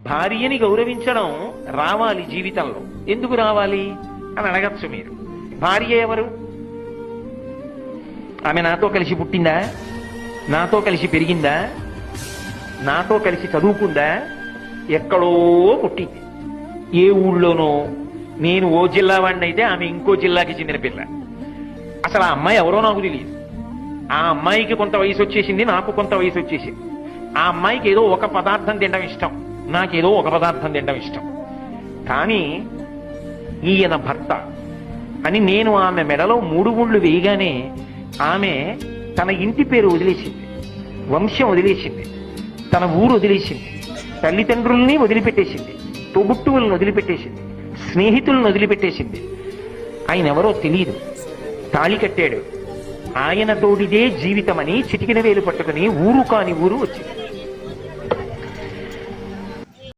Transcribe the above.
భార్యని గౌరవించడం రావాలి జీవితంలో. ఎందుకు రావాలి అని అడగచ్చు మీరు. భార్య ఎవరు? ఆమె నాతో కలిసి పుట్టిందా? నాతో కలిసి పెరిగిందా? నాతో కలిసి చదువుకుందా? ఎక్కడో పుట్టింది, ఏ ఊళ్ళోనో. నేను ఓ జిల్లా వాడిని అయితే ఆమె ఇంకో జిల్లాకి చెందిన పిల్ల. అసలు ఆ అమ్మాయి ఎవరో నాకు తెలియదు. ఆ అమ్మాయికి కొంత వయసు వచ్చేసింది, నాకు కొంత వయసు వచ్చేసింది. ఆ అమ్మాయికి ఏదో ఒక పదార్థం తినడం ఇష్టం, నాకేదో ఒక పదార్థం తినడం ఇష్టం. కానీ ఈయన భర్త అని నేను ఆమె మెడలో 3 ముళ్ళు వేయగానే ఆమె తన ఇంటి పేరు వదిలేసింది, వంశం వదిలేసింది, తన ఊరు వదిలేసింది, తల్లిదండ్రుల్ని వదిలిపెట్టేసింది, తోబుట్టువులను వదిలిపెట్టేసింది, స్నేహితులను వదిలిపెట్టేసింది. ఆయన ఎవరో తెలియదు. తాళి కట్టాడు, ఆయన తోడిదే జీవితమని చిటికిన వేలు పట్టుకుని ఊరు కాని ఊరు వచ్చింది.